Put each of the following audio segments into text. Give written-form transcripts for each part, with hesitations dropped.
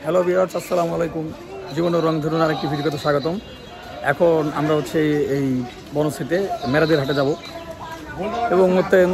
Hello viewers, আসসালামু আলাইকুম। জীবনের রং ধরুন আরেকটি ভিডিওতে স্বাগতম। এখন আমরা এই বনশ্রীতে মেরাদিয়ার হাটে যাব এবং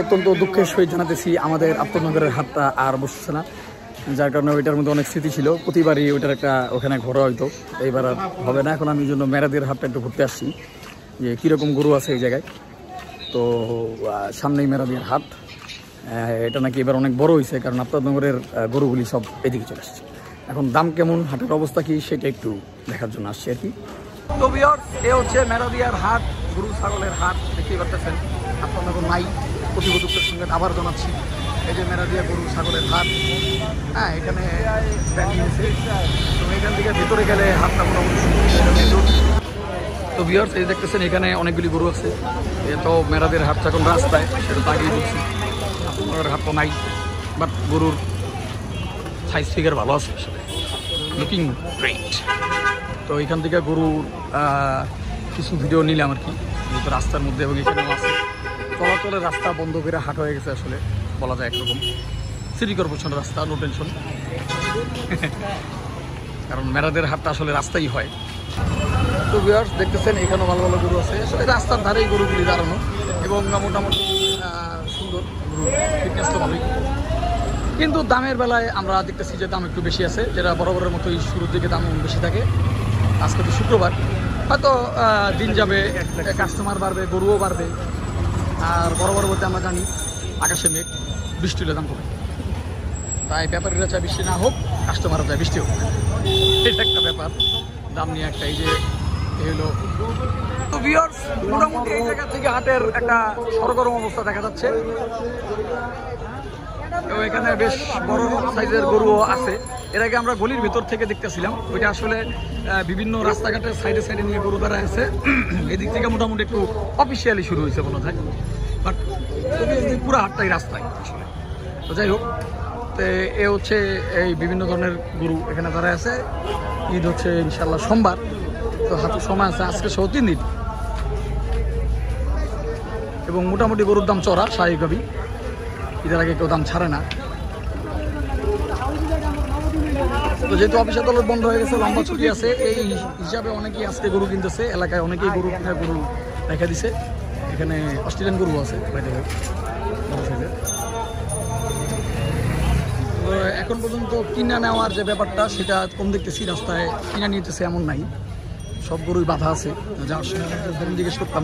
অত্যন্ত দুঃখের সহিত জানাতেছি আমাদের আফতাবনগরের হাটটা আর বসছে না, যার কারণে ওইটার মধ্যে অনেক স্মৃতি ছিল। প্রতিবারই ওইটার একটা ওখানে ঘোরা হয়তো, এইবার আর হবে না। এখন আমি এই জন্য মেরাদিয়ার হাটটা একটু ঘুরতে আসছি যে কীরকম গরু আছে এই জায়গায়। তো সামনেই মেরাদিয়ার হাট, এটা নাকি এবার অনেক বড় হয়েছে, কারণ আফতাবনগরের গরুগুলি সব এদিকে চলে আসছে। এখন দাম কেমন, হাটের অবস্থা কি, সেটা একটু দেখার জন্য আসছি আর কি। তো ভিউয়ার্স, এ হচ্ছে মেরাদিয়ার হাট, গরু ছাগলের হাট। দেখতেই পাচ্ছেন আফতাবনগর নাই, প্রতিবদুকের সঙ্গে আবার জানাচ্ছি। এই যে মেরাদিয়া গরু ছাগলের হাট, হ্যাঁ, এখানে তো এখান থেকে ভিতরে গেলে হাটটা মোটামুটি। তো ভিউয়ার্স, এই দেখতেছেন এখানে অনেকগুলি গরু আছে। এ তো মেরাদিয়ার হাট এখন রাস্তায়, সেটা তো আগেই বলছি। আফতাবনগরের হাট তো নাই, বাট গরুর সাইজ ফিগার ভালো আছে, আসলে লুকিং গ্রেট। তো এখান থেকে গরুর কিছু ভিডিও নিলাম আর কি, যেহেতু রাস্তার মধ্যে, এবং এখানেও আছে চলাচলের রাস্তা বন্ধ করে হাট হয়ে গেছে, আসলে বলা যায় একরকম সিটি কর্পোরেশন রাস্তা, নো টেনশন। কারণ মেরাদের হাটটা আসলে রাস্তাই হয়। তো ভিউয়ার্স, দেখতেছেন এখানেও ভালো ভালো গরু আছে, আসলে রাস্তার ধারেই গরুগুলি দাঁড়ানো, এবং মোটামুটি সুন্দর গরু, ফিটনেস তো ভালোই। কিন্তু দামের বেলায় আমরা দেখতেছি যে দাম একটু বেশি আছে, যেটা বরাবরের মতোই শুরুর দিকে দাম বেশি থাকে। আজকে তো শুক্রবার, হয়তো দিন যাবে, কাস্টমার বাড়বে, গরুও বাড়বে। আর বরাবর বলতে আমরা জানি আকাশে মেঘ, বৃষ্টি হলে দাম কমে। তাই ব্যাপারীরা চায় বৃষ্টি না হোক, কাস্টমাররা চায় বৃষ্টি হোক, এটা একটা ব্যাপার। দাম নিয়ে একটা এই যে হলো। তো ভিউয়ার্স, মোটামুটি এই জায়গা থেকে হাটের একটা সরগরম অবস্থা দেখা যাচ্ছে। তো এখানে বেশ বড় সাইজের গরুও আছে। এর আগে আমরা গলির ভেতর থেকে দেখতেছিলাম, ওইটা আসলে বিভিন্ন রাস্তাঘাটের সাইডে সাইডে নিয়ে গরু দ্বারা আছে। এদিক থেকে মোটামুটি একটু অফিসিয়ালি শুরু হয়েছে বলা যায়, বাট পুরো হাটটাই রাস্তায় আসলে। তো যাই হোক, তো এ হচ্ছে এই বিভিন্ন ধরনের গরু এখানে দাঁড়ায় আছে। ঈদ হচ্ছে ইনশাল্লাহ সোমবার, তো হাতের সময় আছে আজকে সহ 3 দিন, এবং মোটামুটি গরুর দাম চড়া স্বাভাবিকভাবেই। ঈদের আগে কেউ দাম ছাড়ে না। তো যেহেতু অফিস আদালত বন্ধ হয়ে গেছে, লম্বা ছুটি আছে, এই হিসাবে অনেকেই আজকে গরু কিনতেছে। এলাকায় অনেকেই গরু রেখে দিছে। এখানে অস্ট্রেলিয়ান গরু আছে বাইরে। তো এখন পর্যন্ত কিনা নেওয়ার যে ব্যাপারটা, সেটা কম দেখতেছি। রাস্তায় কিনা নিতেছে এমন নাই, সব গরুই বাধা আছে। যার সঙ্গে জিজ্ঞেস করতাম,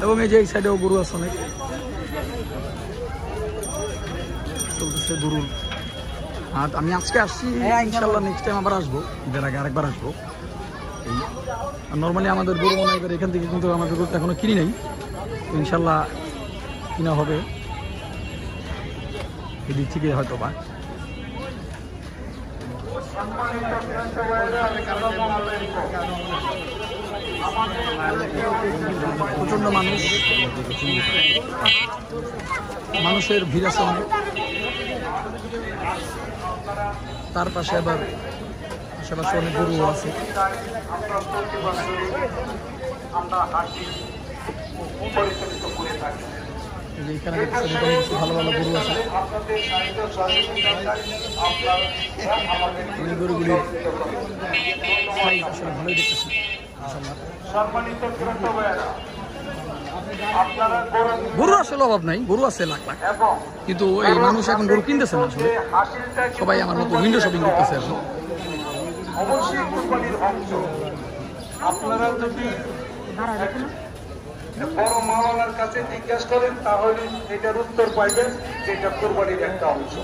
এবং এই যে এই সাইডেও গরু আছে অনেক। চলতেছে গরুর হাট। আমি আজকে আসছি, ইনশাল্লাহ নেক্সট টাইম আবার আসবো, ঈদের আগে আরেকবার আসবো। এই নর্মালি আমাদের গরু মনে হয় এখান থেকে, কিন্তু আমাদের গরুটা এখনো কিনি নাই, ইনশাল্লাহ কিনা হবে এদিক থেকে হয়তো বা। প্রচন্ড মানুষের ভিড় আছে অনেক। তার পাশে আবার আশেপাশে অনেক গরু আছে। এখানে কিছু ভালো ভালো গরু আছে। এই গরুগুলি আসলে ভালোই দেখতেছি। গরু আসলে অভাব নাই, গরু আছে লাখ লাখ, কিন্তু এই মানুষ এখন গরু কিনতেছে না। আসলে সবাই আমার মতো উইন্ডো শপিং করতেছে এখন। আপনারা যদি বড় মাওলানার কাছে জিজ্ঞাসা করেন, তাহলে এটার উত্তর পাইবেন, যেটা কোরবানির একটা অংশ।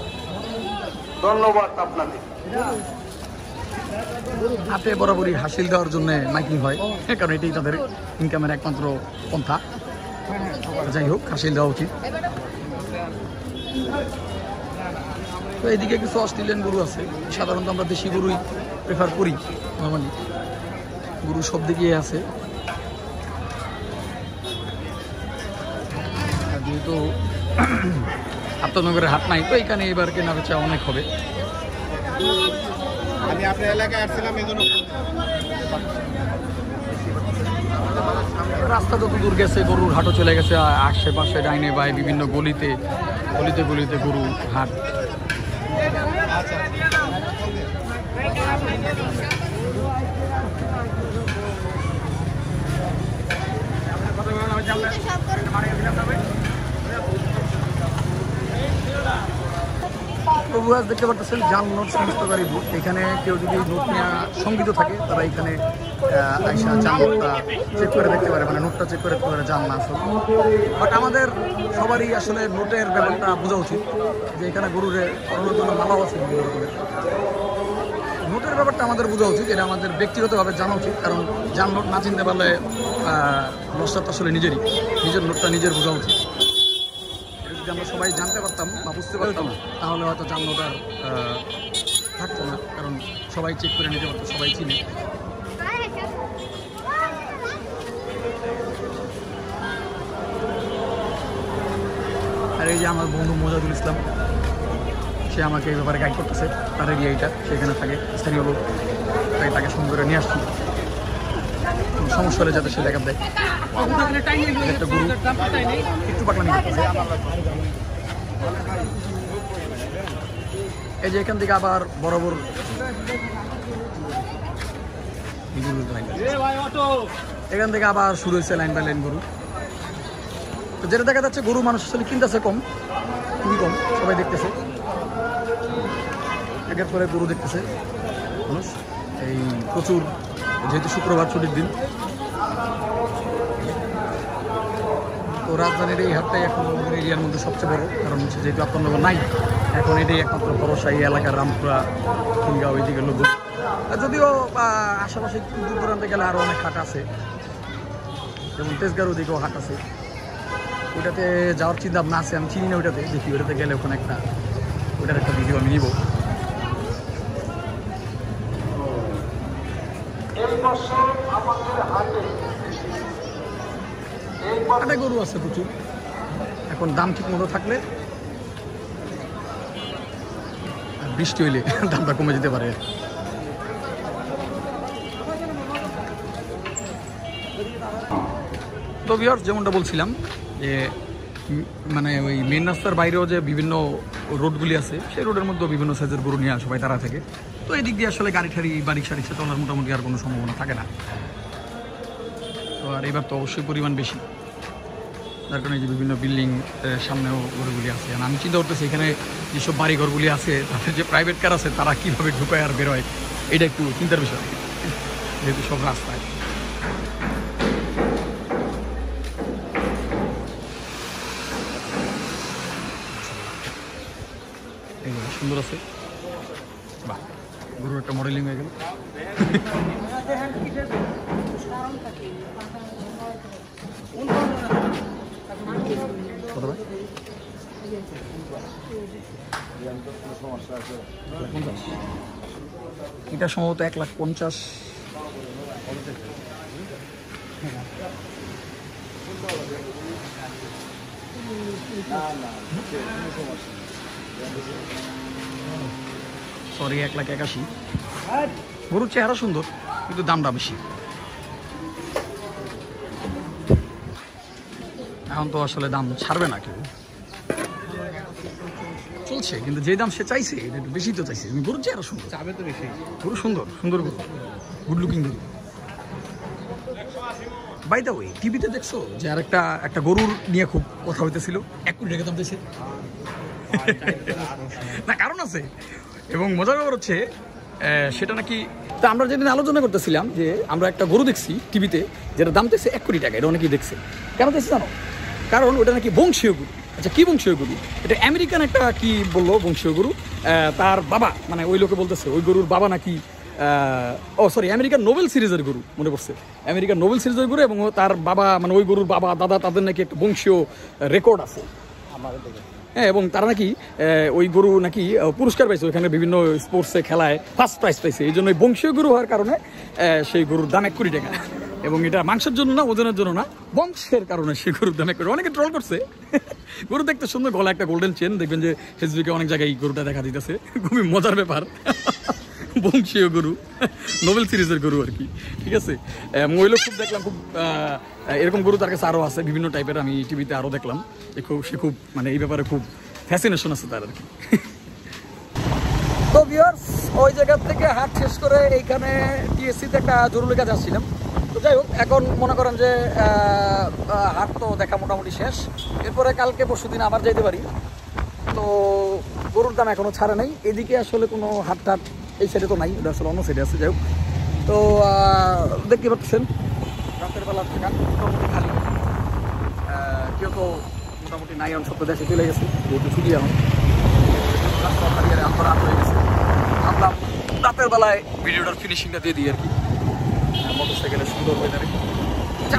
ধন্যবাদ আপনাদের। হাতে বরাবরই হাসিল দেওয়ার জন্য মাইকিং হয়, কারণ এটাই তাদের ইনকামের একমাত্র পন্থা। যাই হোক, হাসিল দেওয়া উচিত। তো এইদিকে কিছু অস্ট্রেলিয়ান গরু আছে। সাধারণত আমরা দেশি গরুই প্রেফার করি, নর্মালি গরু সব দিকেই আছে। যেহেতু আফতাবনগরের হাট নাই, তো এখানে এবার কেনা বেচা অনেক হবে। আমি আপনার এলাকায় আসছিলাম, এই জন্য রাস্তা যত দূর গেছে গরুর হাটও চলে গেছে আশেপাশে, ডাইনে বাই বিভিন্ন গলিতে গলিতে গরু হাট। প্রভু আজ দেখতে পারতেছেন জাল নোট সংস্থকারী বুথ। এখানে কেউ যদি নোট নেওয়া সঙ্গীত থাকে তারা এখানে আইসা জাল নোটটা চেক করে দেখতে পারে, মানে নোটটা চেক করে দেখতে পারে জাল না আসলে। বাট আমাদের সবারই আসলে নোটের ব্যাপারটা বোঝা উচিত যে এখানে গরুরে করানোর জন্য মালাও আছে বিভিন্ন রকমের। নোটের ব্যাপারটা আমাদের বোঝা উচিত, এটা আমাদের ব্যক্তিগতভাবে জানা উচিত, কারণ জাল নোট না চিনতে পারলে লসটা তো আসলে নিজের নোটটা নিজের বোঝা উচিত। যদি আমরা সবাই জানতে পারতাম বা বুঝতে পারতাম তাহলে হয়তো জাল নোট আর থাকতো না, কারণ সবাই চেক করে নিতে পারতো, সবাই চিনে। আর এই যে আমার বন্ধু মোজাদুল ইসলাম, সে আমাকে এই ব্যাপারে গাইড করতেছে, তার এরিয়া এইটা, সেখানে থাকে স্থানীয় লোক, তাই তাকে সঙ্গে করে নিয়ে আসছি। সমস্যা হলে যাতে সে দেখা দেয়। একটা গরু একটু পাকলামি করতেছে। এই যে এখান থেকে আবার বরাবর এখান থেকে আবার শুরু হয়েছে লাইন বাই লাইন গরু। তো যেটা দেখা যাচ্ছে গরু মানুষ আসলে কিনতেছে কম, খুবই কম, সবাই দেখতেছে। একের পরে গরু দেখতেছে মানুষ, এই প্রচুর, যেহেতু শুক্রবার ছুটির দিন। তো রাজধানীর এই হাটটাই এখন আমাদের এরিয়ার মধ্যে সবচেয়ে বড়, কারণ হচ্ছে যেহেতু আপনার নাই, এখন এটাই একমাত্র ভরসা এই এলাকার রামপুরা কিংবা ওইদিকে লোক। যদিও আশেপাশে দূর দূরান্তে গেলে আরও অনেক হাট আছে, যেমন তেজগাঁর ওদিকেও হাট আছে, ওইটাতে যাওয়ার চিন্তা ভাবনা আছে। আমি চিনি না ওইটাতে, দেখি ওইটাতে গেলে ওখানে ওইটার একটা ভিডিও আমি নিব। হাটে গরু আছে প্রচুর, এখন দাম ঠিক মতো থাকলে, বৃষ্টি হইলে দামটা কমে যেতে পারে। তো ভিউয়ার্স, যেমনটা বলছিলাম যে মানে ওই মেন রাস্তার বাইরেও যে বিভিন্ন রোডগুলি আছে, সেই রোডের মধ্যেও বিভিন্ন সাইজের গরু নিয়ে সবাই তারা থাকে। তো এই দিক দিয়ে আসলে গাড়ি ঠাড়ি বা রিক্সা চলার মোটামুটি আর কোনো সম্ভাবনা থাকে না। তো আর এবার তো অবশ্যই পরিমাণ বেশি, যার কারণে যে বিভিন্ন বিল্ডিং সামনেও গরুগুলি আছে। আমি চিন্তা করতেছি এখানে যেসব বাড়িঘরগুলি আছে তাদের যে প্রাইভেট কার আছে তারা কীভাবে ঢুকায় আর বেরোয়, এটা একটু চিন্তার বিষয়, যেহেতু সব রাস্তায়। এগুলো সুন্দর আছে, বাহ, গরুর একটা মডেলিং হয়ে গেল। এটা সম্ভবত 1,50,000। সরি, 1,81,000। গরুর চেহারা সুন্দর কিন্তু দামটা বেশি। এখন তো আসলে দাম ছাড়বে না কেউ, চলছে, কিন্তু যে দাম সে চাইছে এটা একটু বেশি তো চাইছে। গরুর চেহারা সুন্দর, চাবে তো বেশি। গরু সুন্দর সুন্দর গরু, গুড লুকিং গরু। বাই দ্য ওয়ে, টিভিতে দেখছো যে আর একটা গরুর নিয়ে খুব কথা হইতেছিল, 1 কোটি টাকা দাম দিয়েছে। না, কারণ আছে, এবং মজার ব্যাপার হচ্ছে সেটা নাকি, তা আমরা যেদিন আলোচনা করতেছিলাম যে আমরা একটা গরু দেখছি টিভিতে যেটা দাম দেখছে 1 কোটি টাকা, এটা অনেকেই দেখছে। কেন দেখছি জানো? কারণ ওটা নাকি বংশীয় গরু। আচ্ছা, কি বংশীয় গরু? এটা আমেরিকান একটা কি বললো বংশীয় গরু। তার বাবা, মানে ওই লোকে বলতেছে ওই গরুর বাবা নাকি আমেরিকান নোবেল সিরিজের গরু, মনে পড়ছে, আমেরিকান নোবেল সিরিজের গরু, এবং তার বাবা, মানে ওই গরুর বাবা দাদা, তাদের নাকি একটা বংশীয় রেকর্ড আছে। হ্যাঁ, এবং তারা নাকি ওই গরু নাকি পুরস্কার পাইছে ওইখানে, বিভিন্ন স্পোর্টসে খেলায় ফার্স্ট প্রাইজ পাইছে। এই জন্য বংশীয় গরু হওয়ার কারণে সেই গরুর দাম 1 কোটি টাকা। এবং এটা মাংসের জন্য না, ওজনের জন্য না, বংশের কারণে সেই গরুর দাম 1 কোটি। অনেকে ট্রল করছে। গরু দেখতে সুন্দর, গলা একটা গোল্ডেন চেন, দেখবেন যে ফেসবুকে অনেক জায়গায় এই গরুটা দেখা দিতেছে, খুবই মজার ব্যাপার। বংশীয় গরু, নোবেল সিরিজের গরু আর কি, ঠিক আছে। মহিলা খুব দেখলাম, খুব এরকম গরু তার কাছে আরও আছে বিভিন্ন টাইপের, আমি টিভিতে আরও দেখলাম। সে খুব মানে এই ব্যাপারে খুব ফ্যাসিনেশন আছে তার আর কি। তো তো ভিউয়ার্স ওই জায়গা থেকে হাট শেষ করে এইখানে টিএসসিতে একটা জরুরি কাজ আসছিলাম। তো যাই হোক, এখন মনে করেন যে হাট তো দেখা মোটামুটি শেষ। এরপরে কালকে পরশু দিন আবার যাইতে পারি। তো গরুর দাম এখনও ছাড়ে নাই। এদিকে আসলে কোনো হাট টাট এই সাইডে তো নাই, এটা আসলে অন্য সাইডে আছে। যাই হোক, তো দেখতে পাচ্ছেন রাতের বেলা থাকা মোটামুটি খালি, কেউ তো মোটামুটি নাই। এখন সব দেশে চলে গেছে, যেহেতু ছুটি এখন আমরা রাত হয়ে গেছে। ভাবলাম রাতের বেলায় ভিডিওটার ফিনিশিংটা দিয়ে দিই আর কি। মোটর সাইকেলে সুন্দর ওয়েদারে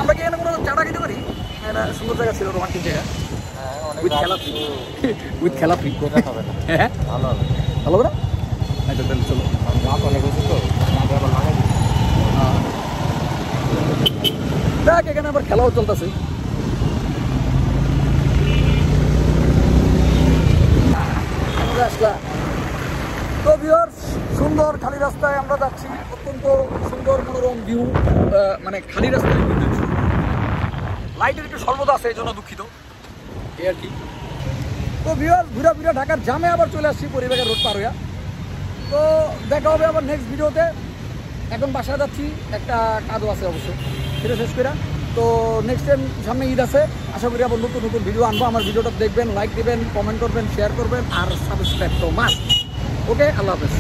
আমরা কি এখানে কোনো চাটা খেতে পারি? একটা সুন্দর জায়গা ছিল, রোমান্টিক জায়গা, উইথ খেলা ফ্রি। উইথ খেলা ফ্রি হ্যাঁ ভালো হবে, ভালো হবে না? আচ্ছা তাহলে চলো। দেখ এখানে আবার খেলাও চলতেছে। তো ভিউয়ার্স, সুন্দর খালি রাস্তায় আমরা যাচ্ছি, অত্যন্ত সুন্দর মনোরম ভিউ, মানে খালি রাস্তায় লাইটের একটু সর্বদা আছে, এই জন্য দুঃখিত এই আর কি। তো ভিউয়ার্স, ঘুরা ঢাকার জামে আবার চলে আসছি পরিবারের রোড পার হইয়া। তো দেখা হবে আবার নেক্সট ভিডিওতে। এখন বাসায় যাচ্ছি, একটা কাজও আছে অবশ্যই, সেটা শেষ করে। তো নেক্সট টাইম সামনে ঈদ আছে, আশা করি আবার নতুন নতুন ভিডিও আনবো। আমার ভিডিওটা দেখবেন, লাইক দেবেন, কমেন্ট করবেন, শেয়ার করবেন, আর সাবস্ক্রাইব তো মাস্ট। ওকে, আল্লাহ হাফেজ।